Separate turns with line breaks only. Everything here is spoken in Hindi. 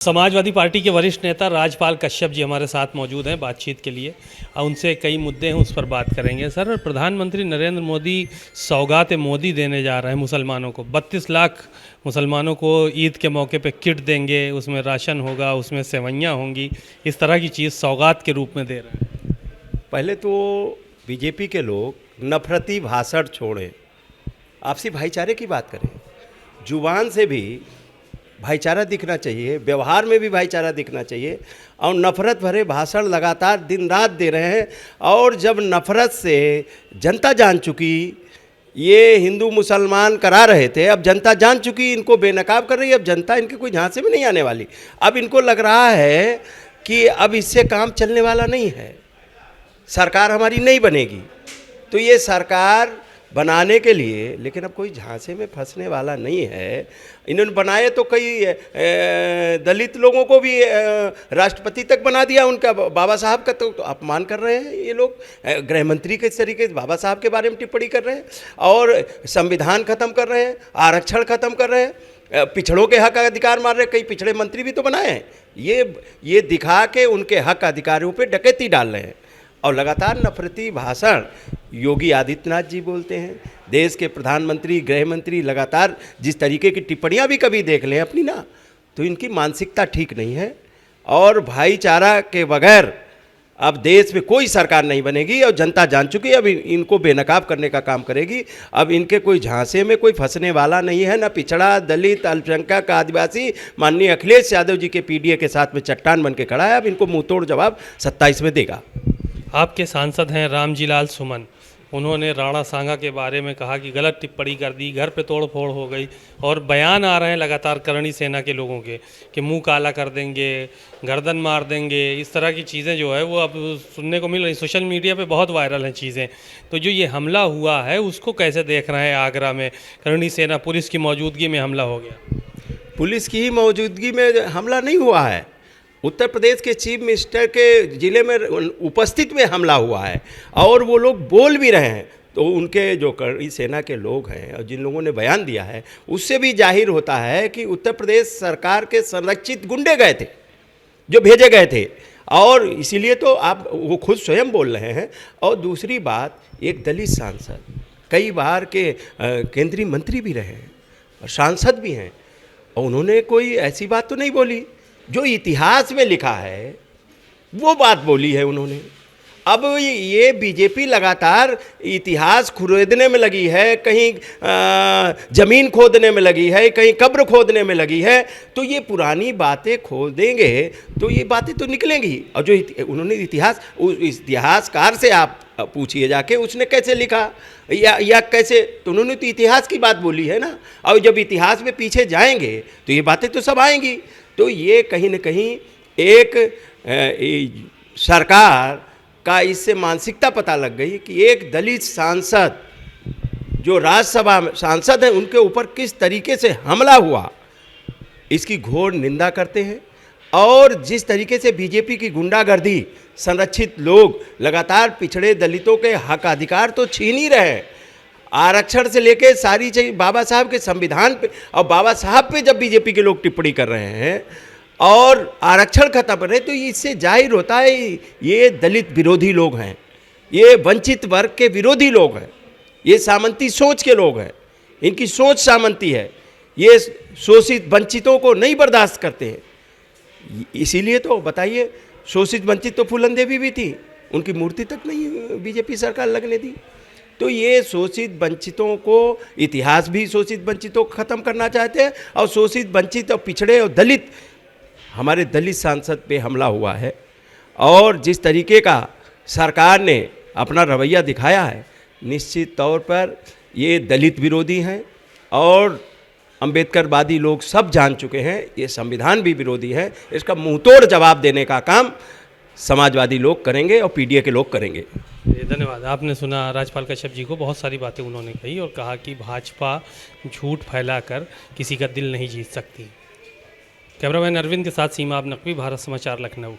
समाजवादी पार्टी के वरिष्ठ नेता राजपाल कश्यप जी हमारे साथ मौजूद हैं बातचीत के लिए। उनसे कई मुद्दे हैं, उस पर बात करेंगे। सर, प्रधानमंत्री नरेंद्र मोदी सौगात मोदी देने जा रहे हैं मुसलमानों को। 32 लाख मुसलमानों को ईद के मौके पे किट देंगे, उसमें राशन होगा, उसमें सेवइयाँ होंगी, इस तरह की चीज़ सौगात के रूप में दे रहे हैं।
पहले तो बीजेपी के लोग नफरती भाषण छोड़ें, आपसी भाईचारे की बात करें। जुबान से भी भाईचारा दिखना चाहिए, व्यवहार में भी भाईचारा दिखना चाहिए। और नफ़रत भरे भाषण लगातार दिन रात दे रहे हैं। और जब नफ़रत से जनता जान चुकी, ये हिंदू मुसलमान करा रहे थे, अब जनता जान चुकी, इनको बेनकाब कर रही है। अब जनता इनके कोई झांसे में नहीं आने वाली। अब इनको लग रहा है कि अब इससे काम चलने वाला नहीं है, सरकार हमारी नहीं बनेगी। तो ये सरकार बनाने के लिए, लेकिन अब कोई झांसे में फंसने वाला नहीं है। इन्होंने बनाए तो कई दलित लोगों को भी राष्ट्रपति तक बना दिया। उनका बाबा साहब का तो अपमान कर रहे हैं ये लोग। गृह मंत्री के तरीके से बाबा साहब के बारे में टिप्पणी कर रहे हैं और संविधान खत्म कर रहे हैं, आरक्षण खत्म कर रहे हैं, पिछड़ों के हक अधिकार मार रहे हैं। कई पिछड़े मंत्री भी तो बनाए हैं। ये दिखा के उनके हक अधिकारों पे डकैती डाल रहे हैं। और लगातार नफरती भाषण योगी आदित्यनाथ जी बोलते हैं। देश के प्रधानमंत्री, गृह मंत्री लगातार जिस तरीके की टिप्पणियां भी कभी देख लें अपनी ना, तो इनकी मानसिकता ठीक नहीं है। और भाईचारा के बगैर अब देश में कोई सरकार नहीं बनेगी। और जनता जान चुकी है, अब इनको बेनकाब करने का काम करेगी। अब इनके कोई झांसे में कोई फंसने वाला नहीं है। ना पिछड़ा, दलित, अल्पसंख्यक, आदिवासी माननीय अखिलेश यादव जी के पीडीए के साथ में चट्टान बन के खड़ा है। अब इनको मुंहतोड़ जवाब 27 में देगा।
आपके सांसद हैं रामजीलाल सुमन, उन्होंने राणा सांगा के बारे में कहा कि गलत टिप्पणी कर दी, घर पे तोड़ फोड़ हो गई। और बयान आ रहे हैं लगातार करणी सेना के लोगों के कि मुंह काला कर देंगे, गर्दन मार देंगे। इस तरह की चीज़ें जो है वो अब सुनने को मिल रही। सोशल मीडिया पे बहुत वायरल हैं चीज़ें। तो जो ये हमला हुआ है उसको कैसे देख रहे हैं? आगरा में करणी सेना पुलिस की मौजूदगी में हमला हो गया।
पुलिस की ही मौजूदगी में हमला नहीं हुआ है, उत्तर प्रदेश के चीफ मिनिस्टर के ज़िले में उपस्थित में हमला हुआ है। और वो लोग बोल भी रहे हैं। तो उनके जो करणी सेना के लोग हैं और जिन लोगों ने बयान दिया है, उससे भी जाहिर होता है कि उत्तर प्रदेश सरकार के संरक्षित गुंडे गए थे, जो भेजे गए थे। और इसीलिए तो आप वो खुद स्वयं बोल रहे हैं। और दूसरी बात, एक दलित सांसद, कई बार के केंद्रीय मंत्री भी रहे हैं और सांसद भी हैं, और उन्होंने कोई ऐसी बात तो नहीं बोली जो इतिहास में लिखा है, वो बात बोली है उन्होंने। अब ये बीजेपी लगातार इतिहास खोदने में लगी है, कहीं ज़मीन खोदने में लगी है, कहीं कब्र खोदने में लगी है। तो ये पुरानी बातें खोदेंगे तो ये बातें तो निकलेंगी। और जो उन्होंने इतिहासकार से आप पूछिए जाके, उसने कैसे लिखा या कैसे, तो उन्होंने तो इतिहास की बात बोली है ना। और जब इतिहास में पीछे जाएंगे तो ये बातें तो सब आएंगी। तो ये कहीं न कहीं एक सरकार का इससे मानसिकता पता लग गई कि एक दलित सांसद जो राज्यसभा में सांसद हैं, उनके ऊपर किस तरीके से हमला हुआ, इसकी घोर निंदा करते हैं। और जिस तरीके से बीजेपी की गुंडागर्दी, संरक्षित लोग लगातार पिछड़े दलितों के हक अधिकार तो छीन ही रहे हैं, आरक्षण से लेके सारी चीज बाबा साहब के संविधान पे, और बाबा साहब पे जब बीजेपी के लोग टिप्पणी कर रहे हैं और आरक्षण खत्म कर रहे हैं, तो इससे जाहिर होता है ये दलित विरोधी लोग हैं, ये वंचित वर्ग के विरोधी लोग हैं, ये सामंती सोच के लोग हैं। इनकी सोच सामंती है, ये शोषित वंचितों को नहीं बर्दाश्त करते हैं। इसीलिए तो बताइए, शोषित वंचित तो फूलन देवी भी थी, उनकी मूर्ति तक नहीं बीजेपी सरकार लगने दी। तो ये शोषित वंचितों को, इतिहास भी शोषित वंचितों को ख़त्म करना चाहते हैं। और शोषित वंचित और पिछड़े और दलित, हमारे दलित सांसद पे हमला हुआ है। और जिस तरीके का सरकार ने अपना रवैया दिखाया है, निश्चित तौर पर ये दलित विरोधी हैं। और अम्बेडकरवादी लोग सब जान चुके हैं, ये संविधान भी विरोधी है। इसका मुंहतोड़ जवाब देने का काम समाजवादी लोग करेंगे और पीडीए के लोग करेंगे।
धन्यवाद। आपने सुना राजपाल कश्यप जी को, बहुत सारी बातें उन्होंने कही और कहा कि भाजपा झूठ फैलाकर किसी का दिल नहीं जीत सकती। कैमरामैन अरविंद के साथ सीमा नकवी, भारत समाचार, लखनऊ।